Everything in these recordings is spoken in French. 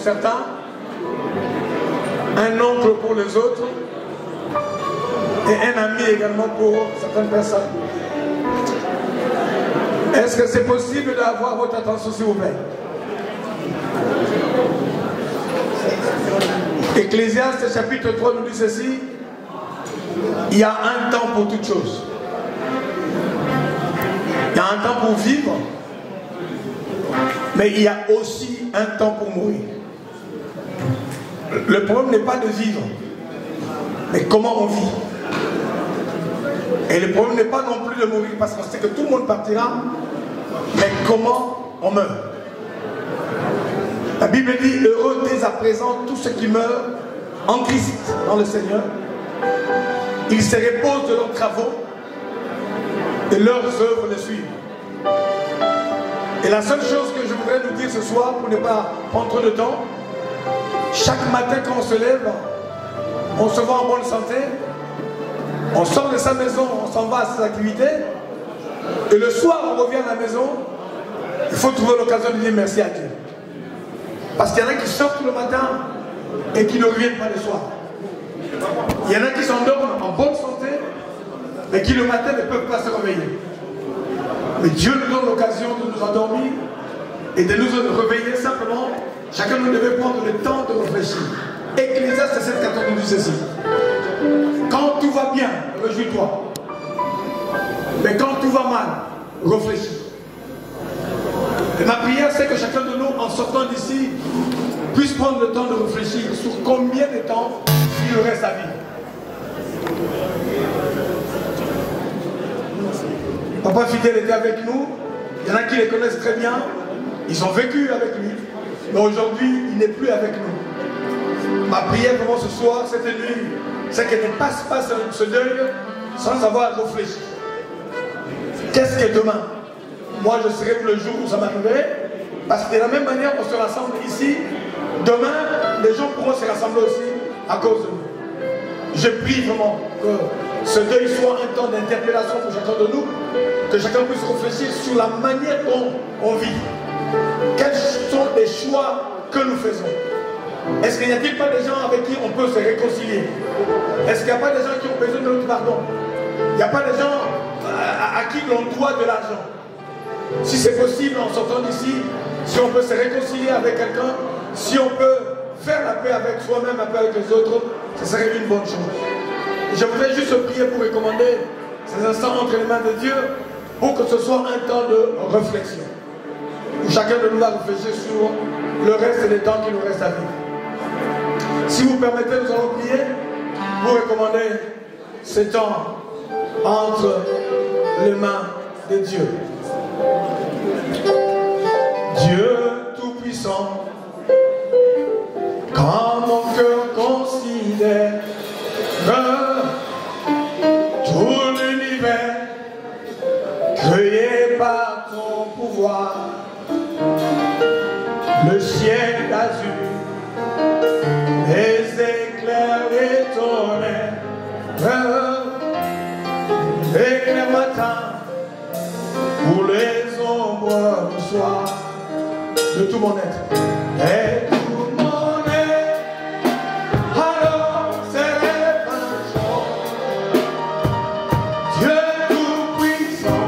certains, un oncle pour les autres et un ami également pour certaines personnes. Est-ce que c'est possible d'avoir votre attention, s'il vous plaît? Ecclésiaste chapitre 3 nous dit ceci: il y a un temps pour toutes choses. Il y a un temps pour vivre, mais il y a aussi un temps pour mourir. Le problème n'est pas de vivre, mais comment on vit. Et le problème n'est pas non plus de mourir, parce qu'on sait que tout le monde partira, mais comment on meurt. La Bible dit: heureux dès à présent tous ceux qui meurent en Christ, dans le Seigneur. Ils se reposent de leurs travaux et leurs œuvres les suivent. Et la seule chose que je voudrais nous dire ce soir, pour ne pas prendre trop de temps, chaque matin quand on se lève, on se voit en bonne santé, on sort de sa maison, on s'en va à ses activités, et le soir on revient à la maison, il faut trouver l'occasion de dire merci à Dieu. Parce qu'il y en a qui sortent le matin et qui ne reviennent pas le soir. Il y en a qui s'endorment en bonne santé, mais qui le matin ne peuvent pas se réveiller. Mais Dieu nous donne l'occasion de nous endormir et de nous réveiller simplement. Chacun nous devait prendre le temps de réfléchir. Ecclésiaste 7,14 nous dit ceci: quand tout va bien, réjouis-toi. Mais quand tout va mal, réfléchis. Et ma prière, c'est que chacun de nous, en sortant d'ici, puisse prendre le temps de réfléchir sur combien de temps il reste à vivre. Papa Fidèle était avec nous. Il y en a qui les connaissent très bien. Ils ont vécu avec lui. Mais aujourd'hui, il n'est plus avec nous. Ma prière vraiment ce soir, cette nuit, c'est qu'elle ne passe pas ce deuil sans avoir réfléchi. Qu'est-ce que demain? Moi, je serai le jour où ça m'arriverait. Parce que de la même manière qu'on se rassemble ici, demain, les gens pourront se rassembler aussi à cause de nous. Je prie vraiment que ce deuil soit un temps d'interpellation pour chacun de nous, que chacun puisse réfléchir sur la manière dont on vit. Quels sont les choix que nous faisons? Est-ce qu'il n'y a-t-il pas des gens avec qui on peut se réconcilier? Est-ce qu'il n'y a pas des gens qui ont besoin de notre pardon? Il n'y a pas des gens à qui l'on doit de l'argent? Si c'est possible, en sortant d'ici, si on peut se réconcilier avec quelqu'un, si on peut faire la paix avec soi-même, la paix avec les autres, ce serait une bonne chose. Et je voudrais juste prier pour recommander ces instants entre les mains de Dieu pour que ce soit un temps de réflexion. Où chacun de nous va réfléchir sur le reste des temps qui nous reste à vivre. Si vous permettez, nous allons prier pour recommander ce temps entre les mains de Dieu. Dieu Tout-Puissant, quand mon cœur considère tout l'univers créé par ton pouvoir, le ciel d'azur, les éclairs et tonnerres, l'éclair matin pour les ombres du soir, de tout mon être. Et tout mon être, alors s'élève un chant. Dieu Tout-Puissant,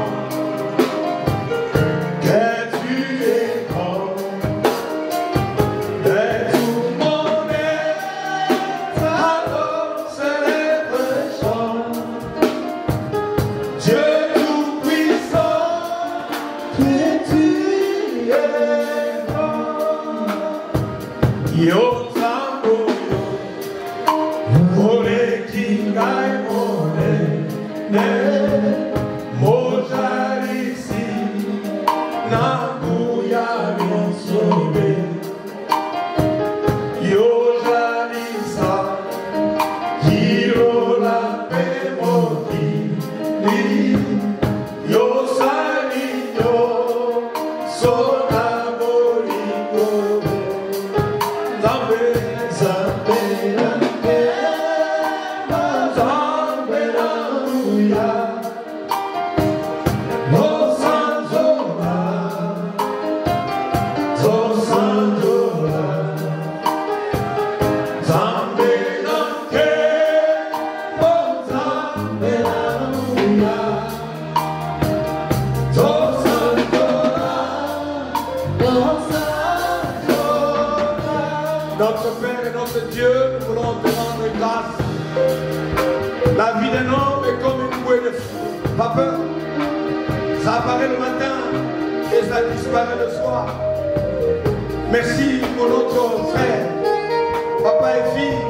que tu es grand. Et tout mon être, alors s'élève un chant. Dieu Tout-Puissant, que tu es grand. Yo tambo yo, ole kingai mone, mojarisi na buya misobe. Yo jarisa, hiro la pemoti, yo salino, sona boligo. Notre Père et notre Dieu, nous voulons te rendre grâce. La vie d'un homme est comme une bouée de feu. Pas peur. Ça apparaît le matin et ça disparaît le soir. Merci pour notre frère, papa et fille,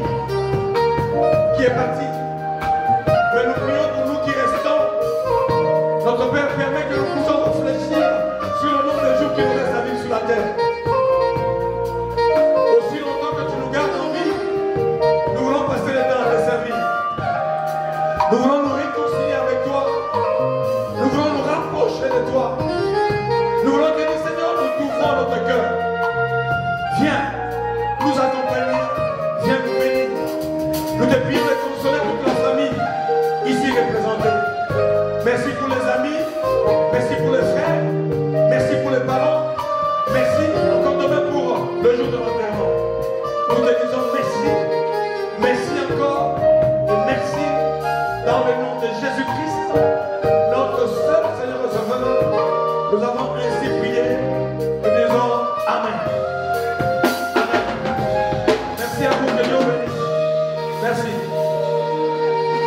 qui est parti. Mais nous prions pour nous qui restons. Notre Père permet que nous puissions réfléchir sur le nombre de jours qui nous restent à vivre sur la terre. Nous voulons nous réconcilier avec toi. Nous voulons nous rapprocher de toi. Nous voulons que le Seigneur nous ouvrons notre cœur. Viens nous accompagner. Viens nous bénir. Nous te prions de consoler toute la famille ici représentée. Merci pour les amis. Merci pour les frères. Merci pour les parents. Merci encore demain pour le jour de l'enterrement. Nous te disons merci. Merci encore. Et merci. Dans le nom de Jésus-Christ, notre seul Seigneur et Sauveur, nous avons ainsi prié et disons Amen. Amen. Merci à vous, que Dieu bénisse. Merci.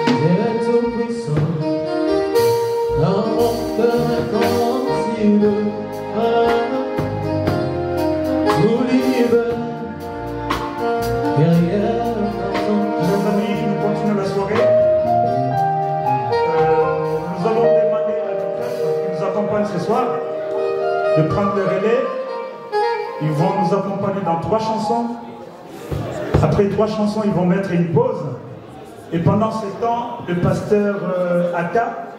Dieu Tout-Puissant, dans mon cœur inconcible, tout l'univers, derrière ton. Chers amis, nous continuons la soirée. Nous allons demander à notre frère 3 chansons. Après 3 chansons, ils vont mettre une pause. Et pendant ce temps, le pasteur Aka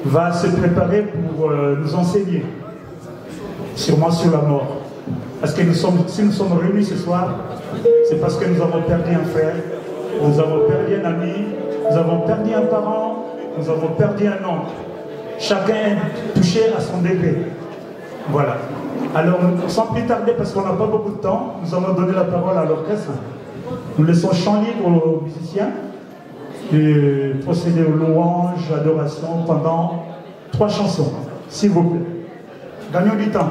va se préparer pour nous enseigner, sûrement sur la mort. Parce que si nous sommes réunis ce soir, c'est parce que nous avons perdu un frère, nous avons perdu un ami, nous avons perdu un parent, nous avons perdu un oncle. Chacun est touché à son degré. Voilà. Alors, sans plus tarder, parce qu'on n'a pas beaucoup de temps, nous allons donner la parole à l'orchestre. Nous laissons champ libre aux musiciens et procéder aux louanges, adorations pendant 3 chansons, s'il vous plaît. Gagnons du temps.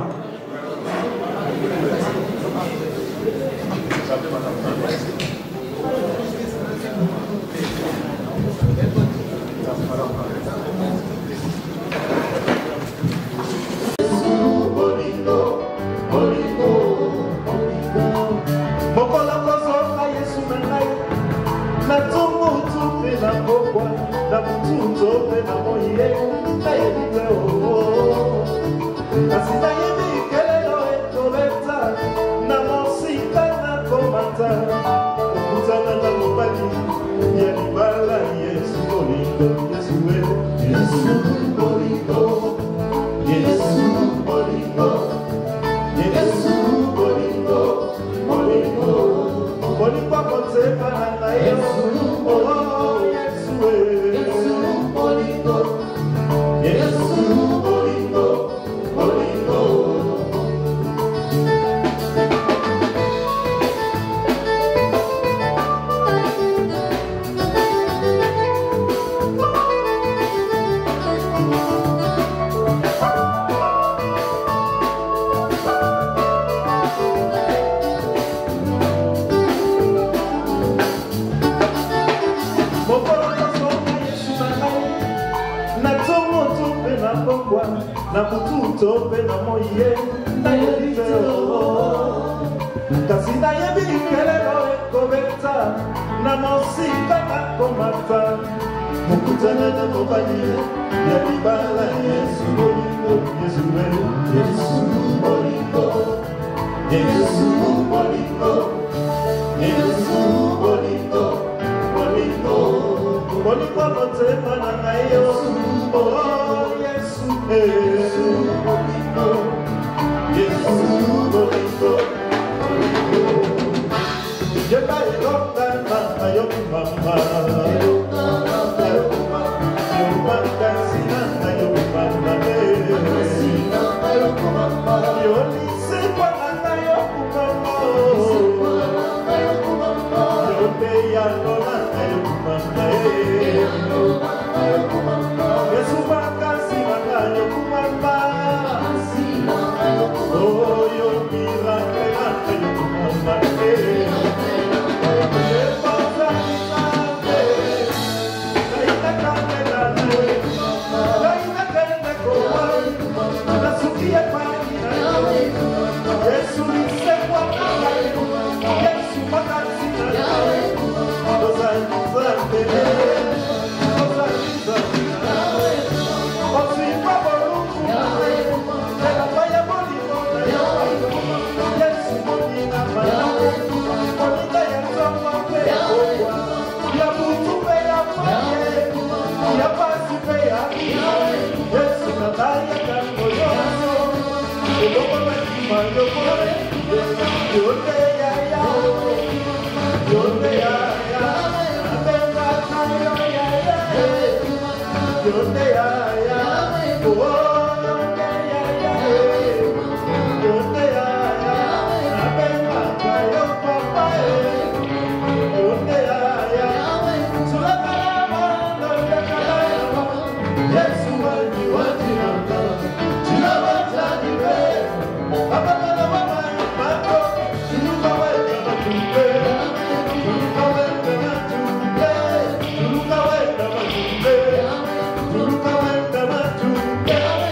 Yeah.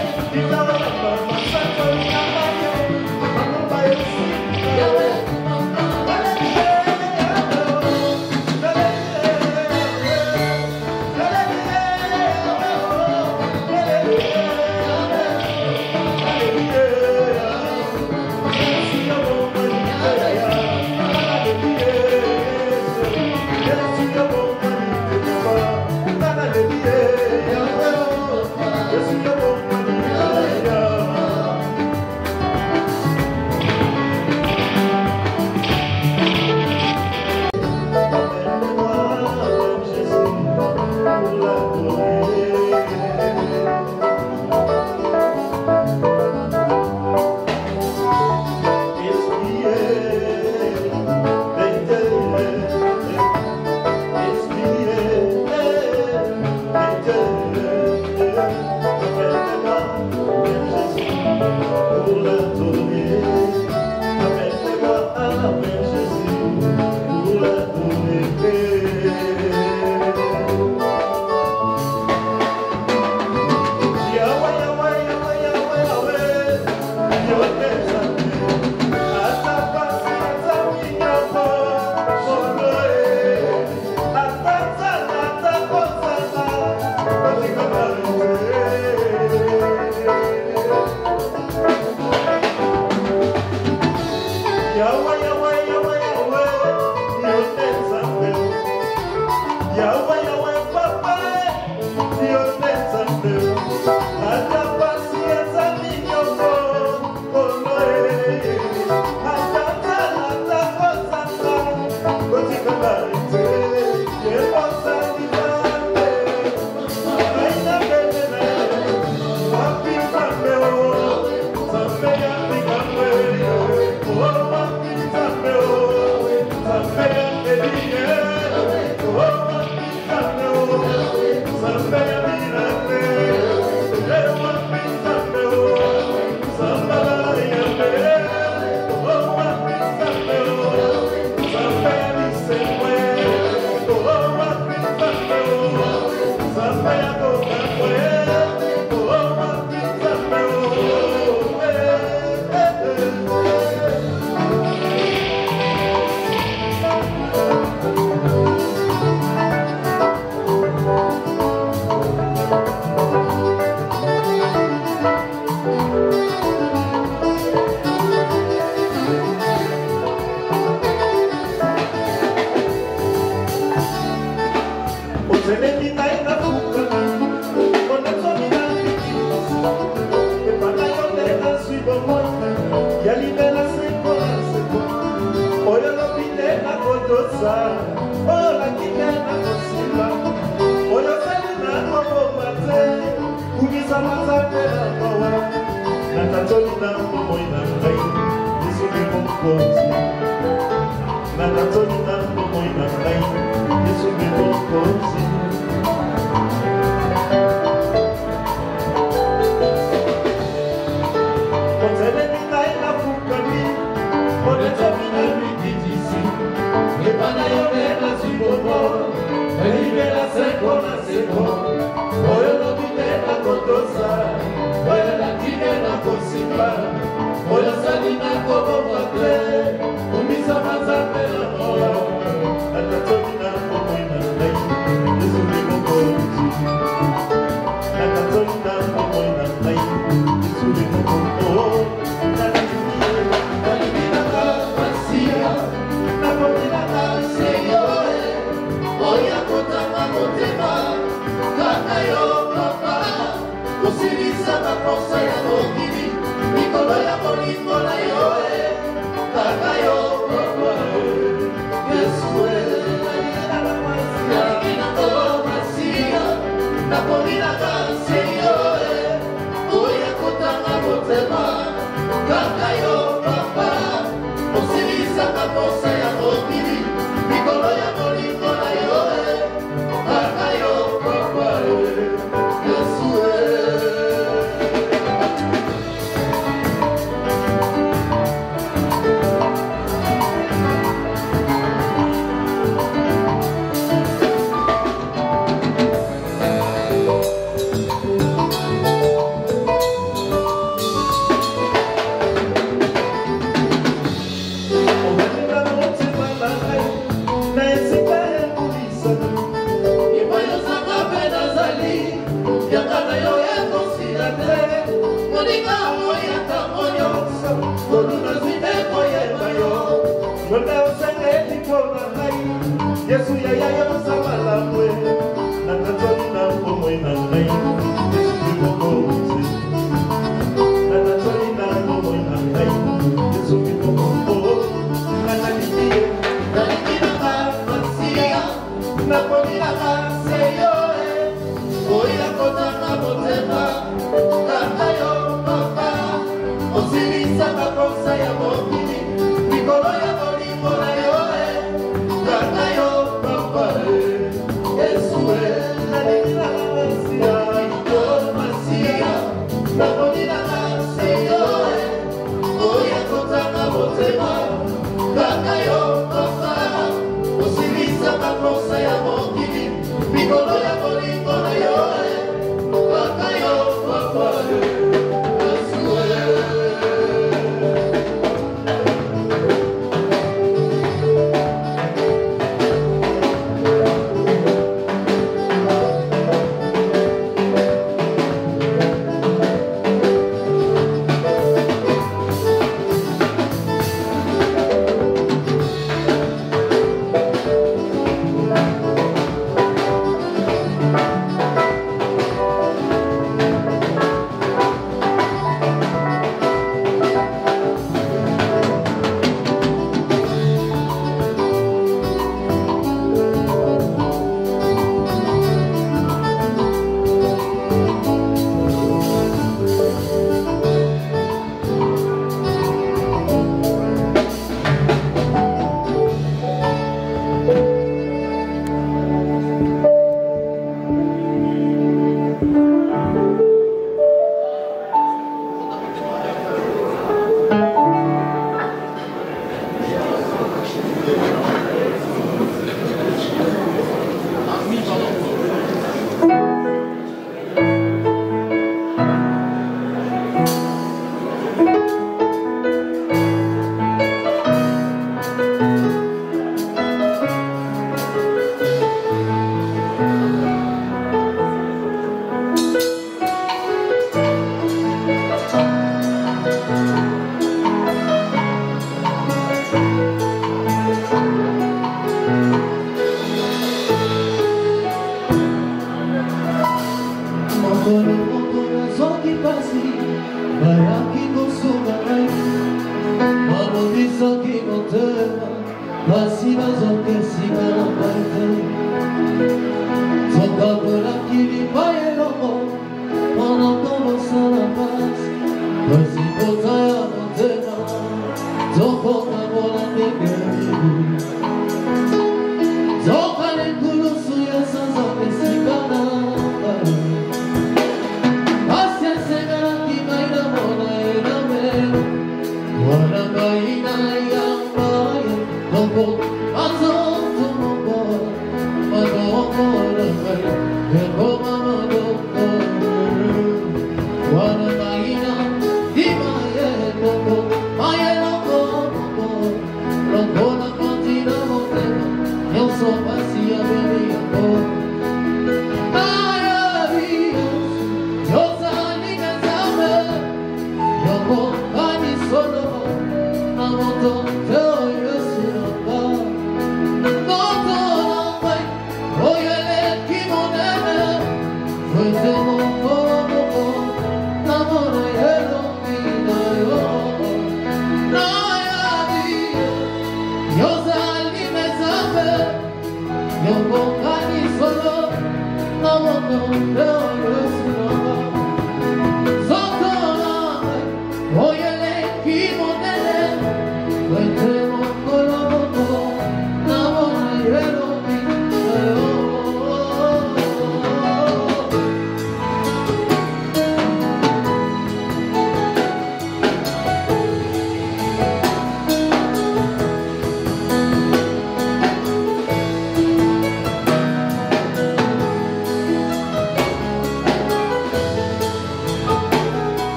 Oh,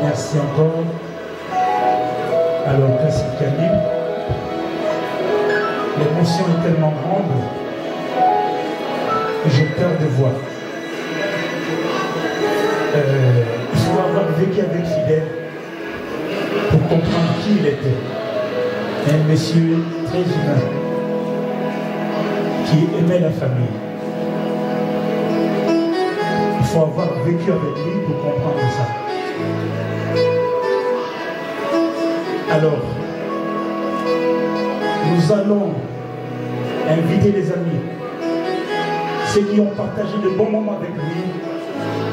Merci encore. Alors, classique Camille. L'émotion est tellement grande que j'ai peur de voir. Il faut avoir vécu avec Fidèle pour comprendre qui il était. Un monsieur très humain qui aimait la famille. Il faut avoir vécu avec lui pour comprendre ça. Alors, nous allons inviter les amis, ceux qui ont partagé de bons moments avec lui,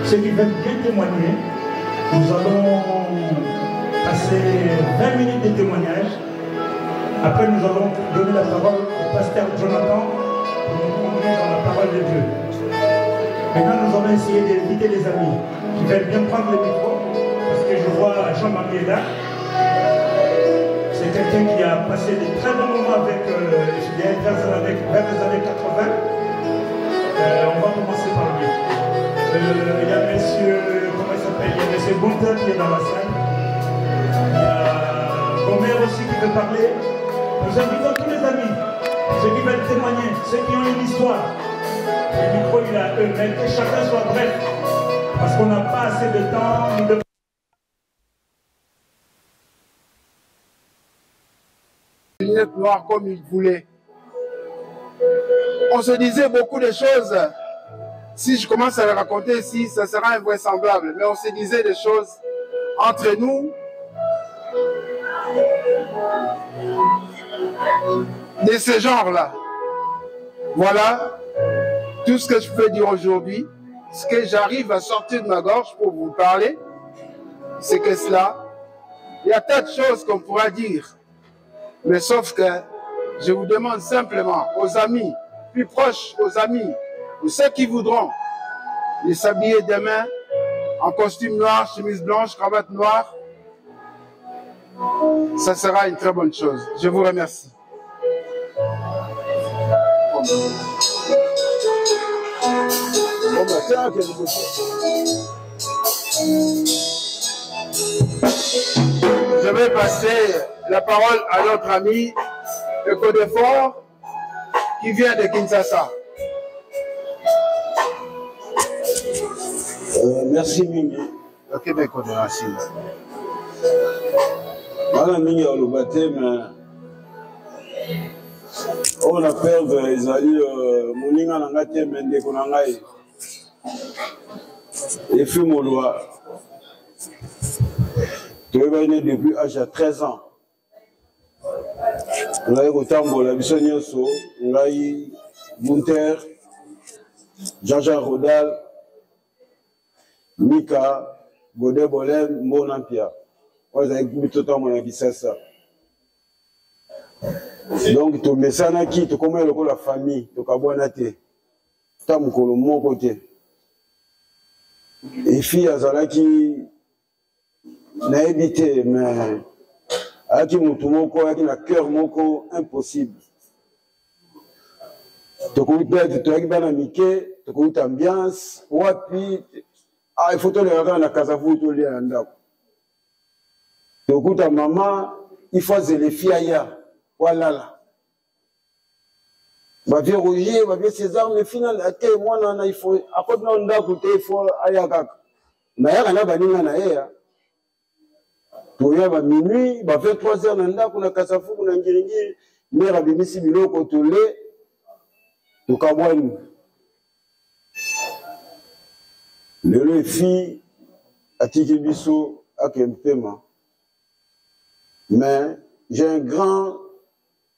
ceux qui veulent bien témoigner. Nous allons passer 20 minutes de témoignage. Après, nous allons donner la parole au pasteur Jonathan pour nous conduire dans la parole de Dieu. Maintenant, nous allons essayer d'inviter les amis qui veulent bien prendre le micro, parce que je vois Jean-Marie est là. C'est quelqu'un qui a passé de très bons moments avec Fidèle vers les années 80. On va commencer par lui. Il y a monsieur, comment il s'appelle? Il y a monsieur Bonta qui est dans la salle. Il y a Gomer aussi qui veut parler. Nous invitons tous les amis, ceux qui veulent témoigner, ceux qui ont une histoire. Le micro il est à eux, mais que chacun soit bref. Parce qu'on n'a pas assez de temps. Nous devons... Lunettes noires comme il voulait. On se disait beaucoup de choses. Si je commence à les raconter ici, ça sera invraisemblable. Mais on se disait des choses entre nous. De ce genre-là. Voilà tout ce que je peux dire aujourd'hui. Ce que j'arrive à sortir de ma gorge pour vous parler, c'est que cela, il y a tas de choses qu'on pourra dire. Mais sauf que je vous demande simplement aux amis, plus proches aux amis, ou ceux qui voudront, de s'habiller demain en costume noir, chemise blanche, cravate noire. Ça sera une très bonne chose. Je vous remercie. Je vais passer la parole à notre ami de Côte-d'Ivoire qui vient de Kinshasa. Merci Mingi. Le Québec de la Chine. Madame Mingi a le baptême. On a perdu les alliés. Moninga Nangate Mende Konangai. Et fait mon loi. Tu es né depuis l'âge de 13 ans. On a eu autant de la mission Nyoso, on a eu Gunther, Jean-Jean Rodal, Mika, Godé Bolem, Monampia. On a eu tout le temps mon ça. Donc, tu mets ça dans qui, tu connais la famille, tu connais la famille, tu as mon côté. Et filles, elles qui n'a évité, mais avec mon cœur moko impossible. Tu connais tu ambiance, il faut te le regarder dans Kazavu, tu le regardes. Tu connais maman, il faut les filles voilà. Ma vie rouillée, ma vie César, mais finalement, moi, il faut, après, il faut aller mais il y a un tu viens à minuit, 23 heures, on a Kassafou, on a Ngiringi, mais il y a des missions qui sont tolés, tu comprends. Le filles, à Tikibiso, à Kempema. Mais j'ai un grand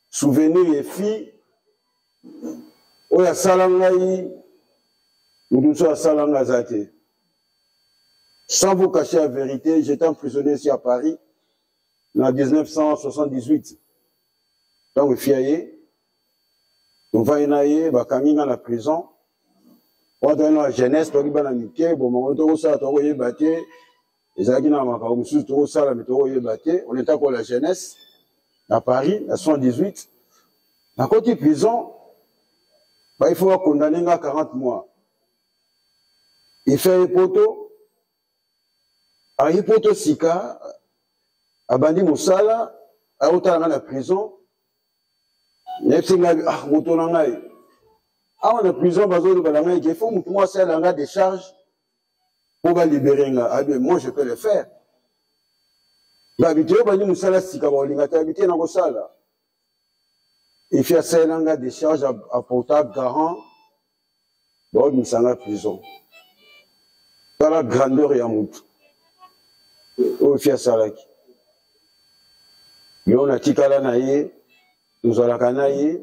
souvenir des filles. où il y a Salangaï, nous sommes à Salangazate. Sans vous cacher la vérité, j'étais emprisonné ici à Paris en 1978. Donc, je suis nous voyons dans la prison. On a la jeunesse, on a la amitié, on était encore la jeunesse à Paris, à 78. Dans côté prison, il faut condamner à 40 mois. Il fait les poteaux. ayi poto sika abandi mosala aotala na prison nesinga moto na ngai awa na prison bazolo bala ngai il faut mutu moi sala nga décharge pour va libérer nga abi moi je peux le faire l'habitude bandi mosala sika ba olinga ta habitude na kosala il fait sala nga décharge à portable garant bon misanga prison dans la grandeur ya mutu o fait sala ki mais on a tikala na ye nous allons na ye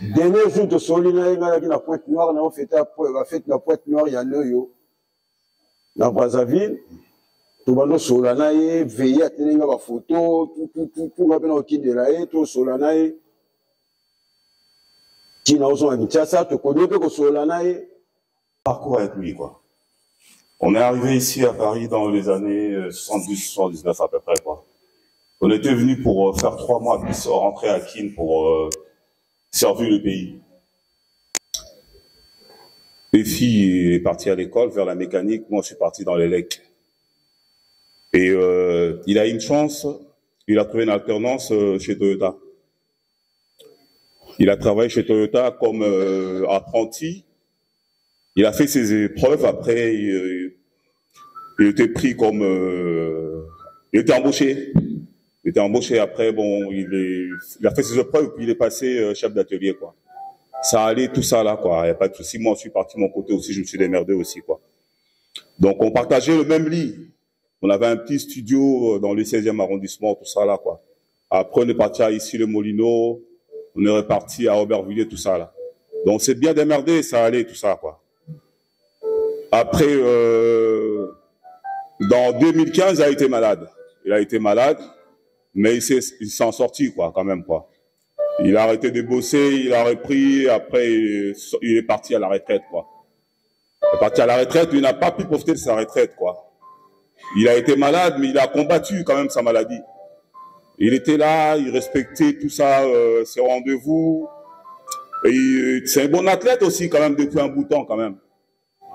dernier jour de soli na ye ngala ki na Pointe Noire na fête na Pointe Noire ya Loyo na Brazzaville to bando sola na ye veiller atenga ba photo tout va bien au kid de la ye to sola na ye qui na ozo habitia ça to connais que sola na ye parcours avec lui quoi. On est arrivé ici à Paris dans les années 70-79 à peu près quoi. On était venu pour faire 3 mois puis rentrer à Kin pour servir le pays. Efi est parti à l'école vers la mécanique, moi je suis parti dans les lecs. Et il a eu une chance, il a trouvé une alternance chez Toyota. Il a travaillé chez Toyota comme apprenti. Il a fait ses épreuves, après il était pris comme... il était embauché. Il était embauché après, bon, il a fait ses épreuves, puis il est passé chef d'atelier, quoi. Ça allait, tout ça là, quoi. Il n'y a pas de souci. Moi, je suis parti de mon côté aussi, je me suis démerdé aussi, quoi. Donc, on partageait le même lit. On avait un petit studio dans le 16e arrondissement, tout ça là, quoi. Après, on est parti à ici, le Molino. On est reparti à Aubervilliers, tout ça là. Donc, c'est bien démerdé, ça allait, tout ça, quoi. Après, dans 2015, il a été malade. Il a été malade. Mais il s'en sorti, quoi, quand même, quoi. Il a arrêté de bosser, il a repris, après, il est parti à la retraite, quoi. Il est parti à la retraite, il n'a pas pu profiter de sa retraite, quoi. Il a été malade, mais il a combattu, quand même, sa maladie. Il était là, il respectait tout ça, ses rendez-vous. C'est un bon athlète aussi, quand même, depuis un bout de temps, quand même.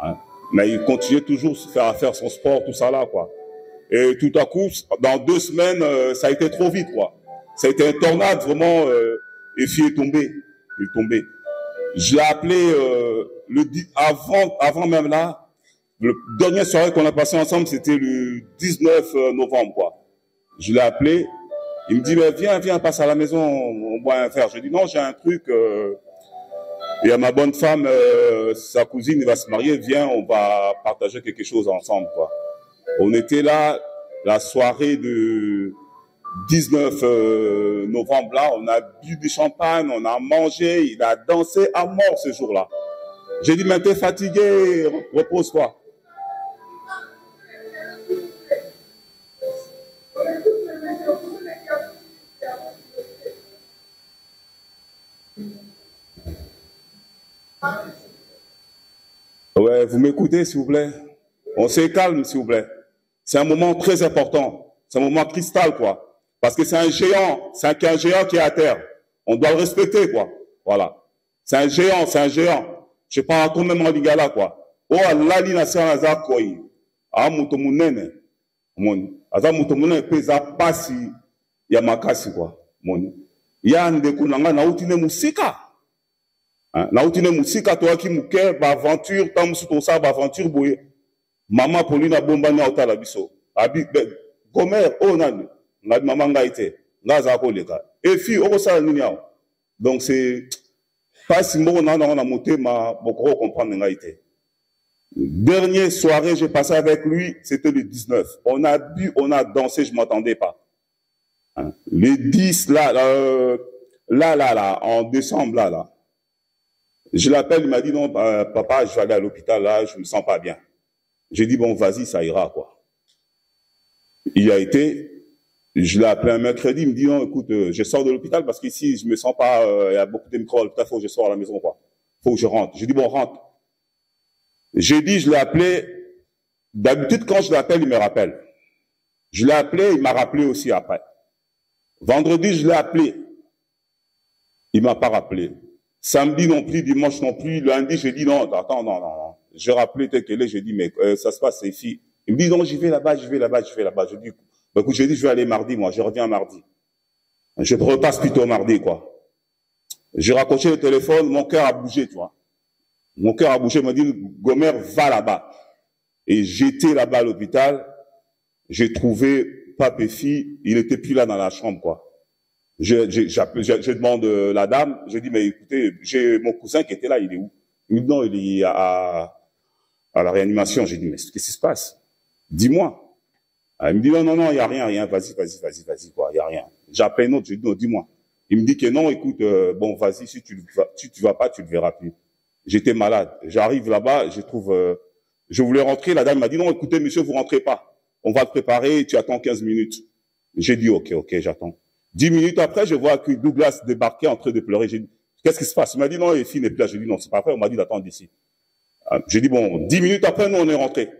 Ouais. Mais il continuait toujours à faire son sport, tout ça là, quoi. Et tout à coup, dans 2 semaines, ça a été trop vite, quoi. Ça a été un tornade, vraiment, et Fi est tombé. Il est tombé. Je l'ai appelé, avant même là, le dernier soirée qu'on a passé ensemble, c'était le 19 novembre, quoi. Je l'ai appelé, il me dit, mais viens, passe à la maison, on boit un verre. Je dis, non, j'ai un truc, il y a ma bonne femme, sa cousine, il va se marier, viens, on va partager quelque chose ensemble, quoi. On était là, la soirée de 19 novembre, là, on a bu du champagne, on a mangé, il a dansé à mort ce jour-là. J'ai dit, mais t'es fatigué, repose-toi. Ouais, vous m'écoutez, s'il vous plaît? On se calme, s'il vous plaît. C'est un moment très important. C'est un moment cristal, quoi. Parce que c'est un géant. C'est un géant qui est à terre. On doit le respecter, quoi. Voilà. C'est un géant, c'est un géant. Je sais pas combien de ligala, quoi. Oh, Allah, li nasa naza koi. Ah, mutomunene. Moni. Aza mutomunene pesa pasi ya makasi, quoi. Moni. Ya ndekunanga na utine musika. Na utine musika, toi qui muke, ba aventure, tamusu tosa, ba aventure boye. Maman Pauline bomba na otala biso. Abi gomer o nani. Ngadi maman ngaite. Ngaza ko leka. Et fi o sala nini yao. Donc c'est pas si mo na monté ma boko comprendre ngaite. Dernière soirée, j'ai passé avec lui, c'était le 19. On a bu, on a dansé, je m'attendais pas. Hein? Le 10 là en décembre là. Je l'appelle, il m'a dit non papa, je vais aller à l'hôpital là, je me sens pas bien. J'ai dit, bon, vas-y, ça ira, quoi. Il a été, je l'ai appelé un mercredi, il me dit, non, écoute, je sors de l'hôpital parce qu'ici, je me sens pas, il y a beaucoup de micro à l'hôpital, faut que je sorte à la maison, quoi. Faut que je rentre. J'ai dit, bon, rentre. J'ai dit, je l'ai appelé, d'habitude, quand je l'appelle, il me rappelle. Je l'ai appelé, il m'a rappelé aussi après. Vendredi, je l'ai appelé. Il m'a pas rappelé. Samedi non plus, dimanche non plus, lundi, j'ai dit, non, attends, non. J'ai rappelé tel qu'elle est, j'ai dit, mais ça se passe, ces filles. Il me dit, non, j'y vais là-bas, j'y vais là-bas, j'y vais là-bas. Je dis, bah, écoute, je vais aller mardi, moi, je reviens mardi. Je repasse plutôt mardi, quoi. J'ai raccroché le téléphone, mon cœur a bougé, tu vois. Mon cœur a bougé, il m'a dit, Gomer, va là-bas. Et j'étais là-bas à l'hôpital, j'ai trouvé pape et fille, il était plus là dans la chambre, quoi. Je demande la dame, je dis, mais écoutez, j'ai mon cousin qui était là, il est où? Il me dit, non, il est à la réanimation. J'ai dit, mais qu'est-ce qui se passe? Dis-moi. Il me dit, non, il n'y a rien, vas-y, quoi, il n'y a rien. J'appelle un autre, je dis, non, dis-moi. Il me dit que non, écoute, bon, vas-y, si tu vas pas, tu le verras plus. J'étais malade. J'arrive là-bas, je voulais rentrer, la dame m'a dit, non, écoutez, monsieur, vous rentrez pas. On va te préparer, tu attends 15 minutes. J'ai dit, ok, j'attends. 10 minutes après, je vois que Douglas débarquait en train de pleurer. J'ai dit, qu'est-ce qui se passe? Il m'a dit, non, les filles n'est plus là. J'ai dit, non, c'est pas vrai. On m'a dit d'attendre ici. J'ai dit, bon, 10 minutes après, nous, on est rentré.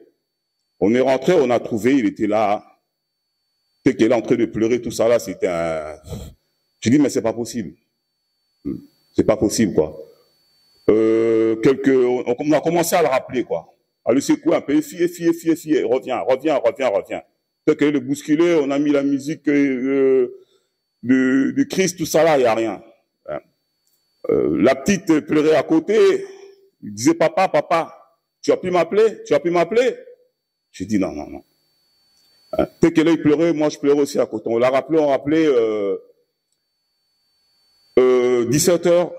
On est rentré, on a trouvé, il était là. Dès qu'il est en train de pleurer, tout ça là, c'était un... J'ai dit, mais c'est pas possible. C'est pas possible, quoi. On a commencé à le rappeler, quoi. À le secouer un peu, fille, reviens. Dès qu'il le bousculer, on a mis la musique de Christ, tout ça là, il n'y a rien. La petite pleurait à côté, il disait, papa, tu as pu m'appeler? J'ai dit, non. Dès qu'elle a pleuré, moi je pleurais aussi à côté. On l'a rappelé, 17h,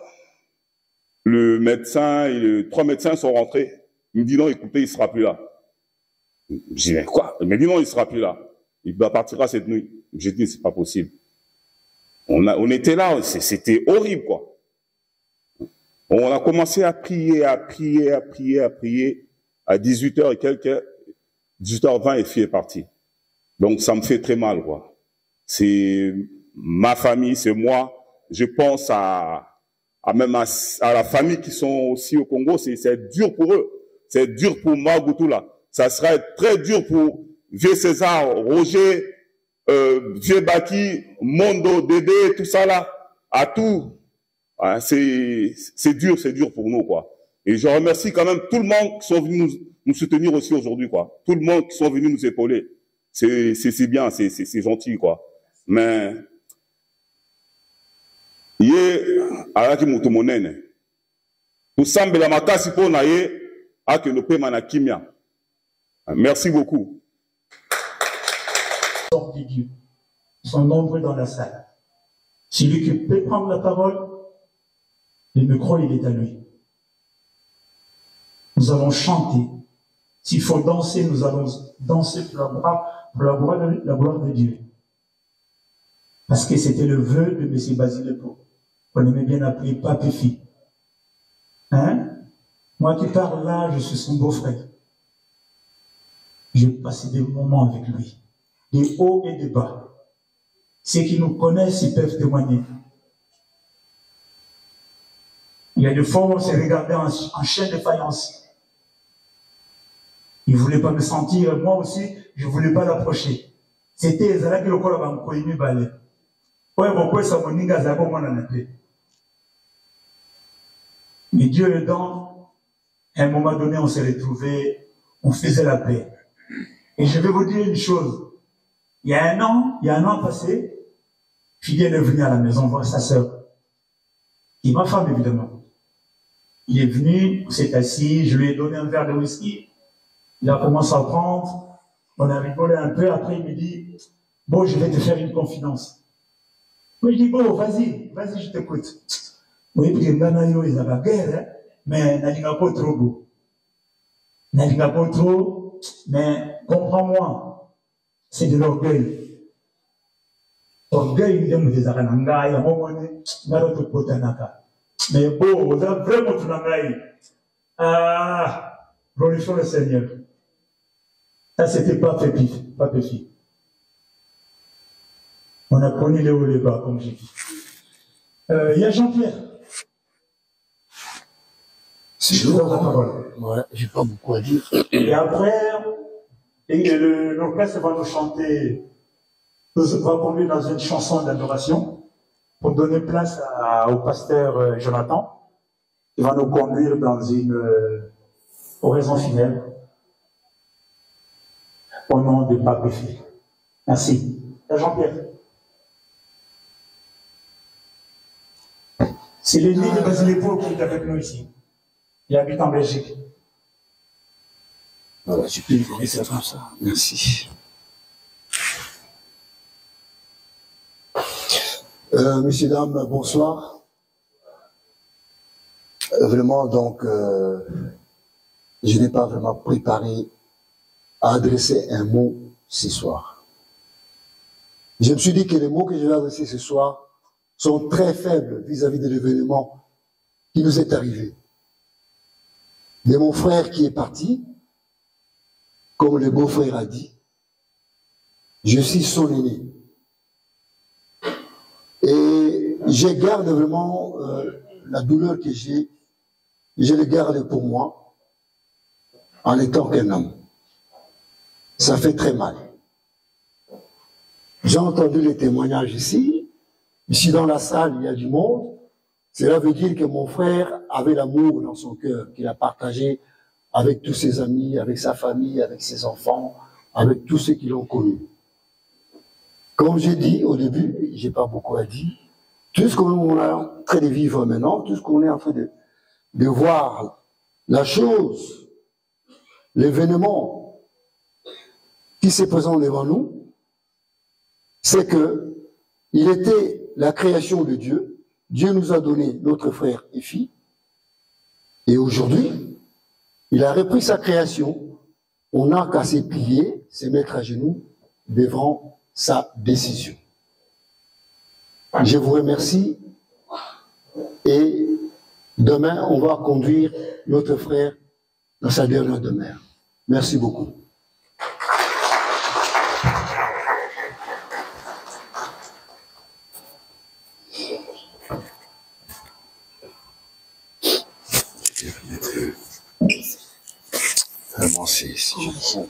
le médecin et les 3 médecins sont rentrés. Il me dit, non, écoutez, il sera plus là. J'ai dit, mais quoi? Il me dit, non, il sera plus là. Il partira cette nuit. J'ai dit, c'est pas possible. On était là, c'était horrible, quoi. On a commencé à prier. À 18h et quelques, 18h20, et fille est partie. Donc, ça me fait très mal, quoi. C'est ma famille, c'est moi. Je pense même à la famille qui sont aussi au Congo. C'est dur pour eux. C'est dur pour moi, Goutoula. Ça serait très dur pour Vieux César, Roger, Vieux Baki, Mondo, Dédé, tout ça là. À tout. Ouais, c'est dur pour nous, quoi. Et je remercie quand même tout le monde qui sont venus nous soutenir aussi aujourd'hui, quoi. Tout le monde qui sont venus nous épauler. C'est bien, c'est gentil, quoi. Mais, alaki mutu monene. Tusambela makasi po na ye, ake no pema na kimia. Merci beaucoup. Ils sont nombreux dans la salle. Celui qui peut prendre la parole, le micro, il est à lui. Nous allons chanter. S'il faut danser, nous allons danser pour la gloire de Dieu. Parce que c'était le vœu de M. Basilepo. On aimait bien appeler Pape et fille. Hein? Moi qui parle là, je suis son beau-frère. J'ai passé des moments avec lui. Des hauts et des bas. Ceux qui nous connaissent, ils peuvent témoigner. Il y a des fois où on s'est regardé en chaîne de faïence. Il ne voulait pas me sentir, moi aussi, je ne voulais pas l'approcher. C'était Ezala qui le corps avait encore ému balai. Mais Dieu aidant, à un moment donné, on s'est retrouvés, on faisait la paix. Et je vais vous dire une chose. Il y a un an passé, Fidèle est venu à la maison voir sa sœur. Et ma femme, évidemment. Il est venu, on s'est assis, je lui ai donné un verre de whisky. Il a commencé à prendre. On a rigolé un peu. Après, il me dit, bon, je vais te faire une confidence. Moi, je dis, bon, vas-y, je t'écoute. Oui, puis il y a la guerre, mais il n'y a pas trop beau. Il n'y a pas trop, mais comprends-moi, c'est de l'orgueil. Orgueil, il y a des aranangas, il y a un moment donné, il y a d'autres potanaka. Mais bon, vous avez vraiment tout l'angaï. Ah, glorifions le Seigneur. Ça, c'était pas pépi. On a connu les hauts et les bas, comme j'ai dit. Il y a Jean-Pierre. C'est ouais, j'ai pas beaucoup à dire. Et après, l'orchestre va nous chanter, va conduire dans une chanson d'adoration pour donner place au pasteur Jonathan. Il va nous conduire dans une oraison funèbre. au nom de Pape Béfi. Merci. Jean-Pierre. C'est l'ennemi de Basilepo qui est avec nous ici. Il habite en Belgique. Voilà, je peux lui laisser comme ça. Merci. Messieurs, dames, bonsoir. Vraiment, donc, je n'ai pas vraiment préparé à adresser un mot ce soir. Je me suis dit que les mots que je vais adresser ce soir sont très faibles vis-à-vis de l'événement qui nous est arrivé. De mon frère qui est parti, comme le beau-frère a dit, je suis son aîné. Et je garde vraiment la douleur que j'ai, je le garde pour moi, en étant qu'un homme. Ça fait très mal. J'ai entendu les témoignages ici. Ici dans la salle, il y a du monde. Cela veut dire que mon frère avait l'amour dans son cœur, qu'il a partagé avec tous ses amis, avec sa famille, avec ses enfants, avec tous ceux qui l'ont connu. Comme j'ai dit au début, j'ai pas beaucoup à dire, tout ce qu'on est en train de vivre maintenant, tout ce qu'on est en train de voir, la chose, l'événement qui se présente devant nous, c'est que il était la création de Dieu. Dieu nous a donné notre frère et fille. Et aujourd'hui, il a repris sa création. On n'a qu'à se plier, se mettre à genoux devant sa décision. Je vous remercie. Et demain, on va conduire notre frère dans sa dernière demeure. Merci beaucoup. Vraiment, c'est bon.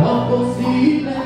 Impossível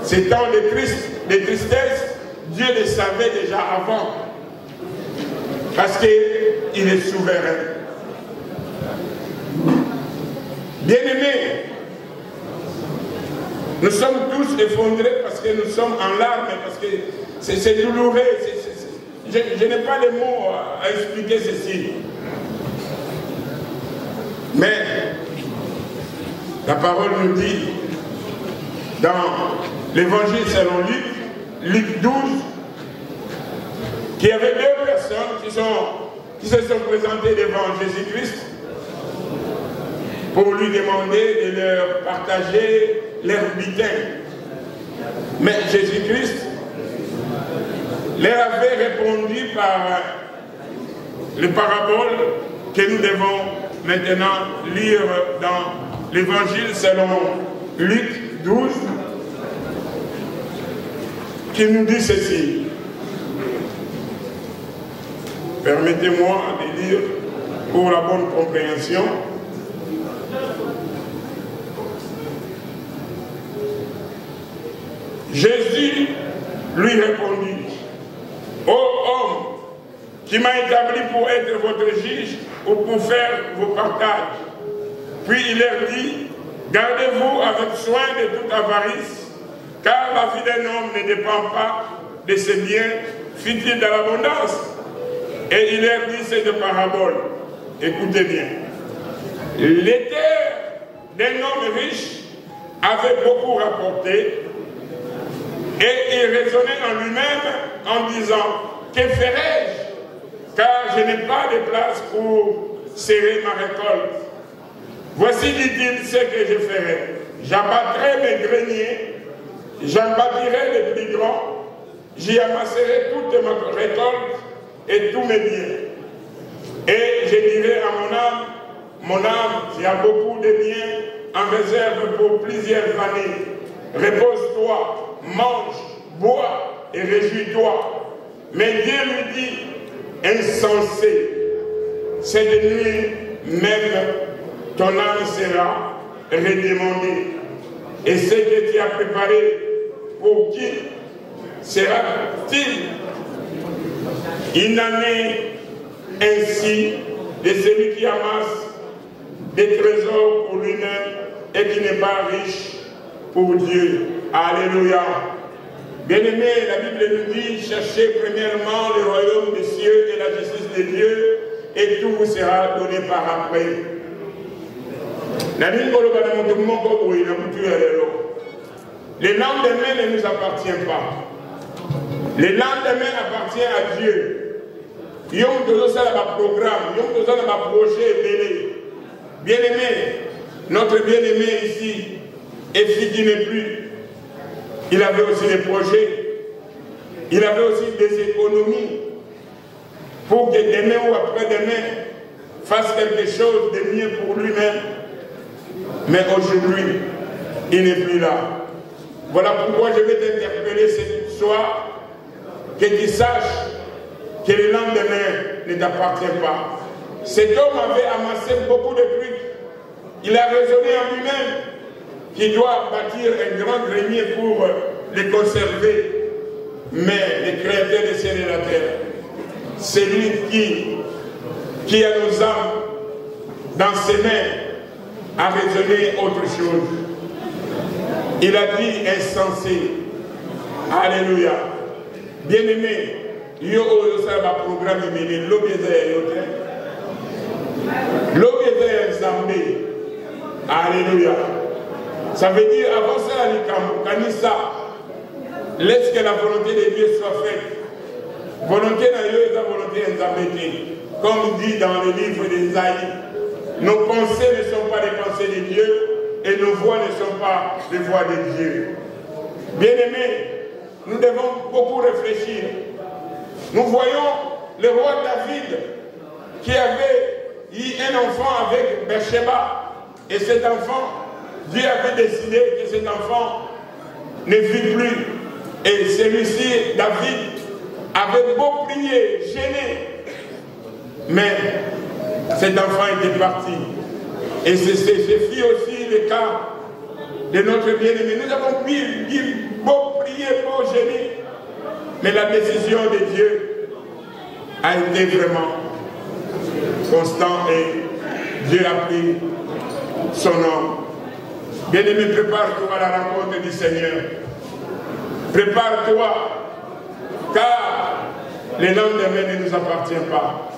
Ces temps de tristesse, Dieu le savait déjà avant. Parce qu'il est souverain. Nous sommes tous effondrés parce que nous sommes en larmes, parce que c'est douloureux. Je n'ai pas les mots à expliquer ceci. Mais la parole nous dit, dans l'évangile selon Luc 12, qu'il y avait deux personnes qui se sont présentées devant Jésus-Christ pour lui demander de leur partager leur butin. Mais Jésus-Christ leur avait répondu par les paraboles que nous devons maintenant lire dans l'évangile selon Luc 12, qui nous dit ceci. Permettez-moi de lire pour la bonne compréhension. Jésus lui répondit, « Ô homme, qui m'a établi pour être votre juge ou pour faire vos partages. » Puis il leur dit, « Gardez-vous avec soin de toute avarice, car la vie d'un homme ne dépend pas de ses biens, fit-il dans l'abondance. » Et il leur dit ces deux paraboles. Écoutez bien. Les terres d'un homme riche avait beaucoup rapporté, et il raisonnait en lui-même en disant, que ferai-je? Car je n'ai pas de place pour serrer ma récolte. Voici, dit-il, ce que je ferai. J'abattrai mes greniers, j'en bâtirai les plus grands, j'y amasserai toute ma récolte et tous mes biens. Et je dirai à mon âme, tu as beaucoup de biens en réserve pour plusieurs années. Repose-toi, mange, bois et réjouis-toi. Mais Dieu lui dit, insensé, cette nuit même ton âme sera redemandée. Et ce que tu as préparé, pour qui sera-t-il? Il n'en est ainsi de celui qui amasse des trésors pour lui-même et qui n'est pas riche pour Dieu. Alléluia. Bien-aimé, la Bible nous dit, cherchez premièrement le royaume des cieux et la justice de Dieu, et tout vous sera donné par après. Le lendemain ne nous appartient pas. Le lendemain appartient à Dieu. Yom Tozo ça la programme, Yom Tozo ça la projet belé. Bien-aimé, notre bien-aimé ici, Efi qui n'est plus, il avait aussi des projets, il avait aussi des économies pour que demain ou après-demain fasse quelque chose de mieux pour lui-même. Mais aujourd'hui, il n'est plus là. Voilà pourquoi je vais t'interpeller ce soir, que tu saches que le lendemain ne t'appartient pas. Cet homme avait amassé beaucoup de trucs. Il a raisonné en lui-même qu'il doit bâtir un grand grenier pour les conserver. Mais le Créateur des cieux et de la terre, c'est lui qui a nos âmes dans ses mains, a raisonné autre chose. Il a dit insensé. Alléluia. Bien-aimé, yo ça va programme mais l'obéissance Zambé. Alléluia. Ça veut dire avant ça Kanisa, laisse que la volonté de Dieu soit faite. Volonté dans Dieu est la volonté Nzambé. Comme dit dans le livre d'Ésaïe, nos pensées ne sont pas les pensées de Dieu et nos voix ne sont pas les voix de Dieu. Bien-aimés, nous devons beaucoup réfléchir. Nous voyons le roi David qui avait eu un enfant avec Bathsheba. Et cet enfant, Dieu avait décidé que cet enfant ne vit plus. Et celui-ci, David, avait beau prier, gêné. Mais cet enfant était parti. Et ce fut aussi le cas de notre bien-aimé. Nous avons beau prier, beau gêner. Mais la décision de Dieu a été vraiment constante et Dieu a pris son nom. Bien-aimé, prépare-toi à la rencontre du Seigneur. Prépare-toi, car le lendemain ne nous appartient pas.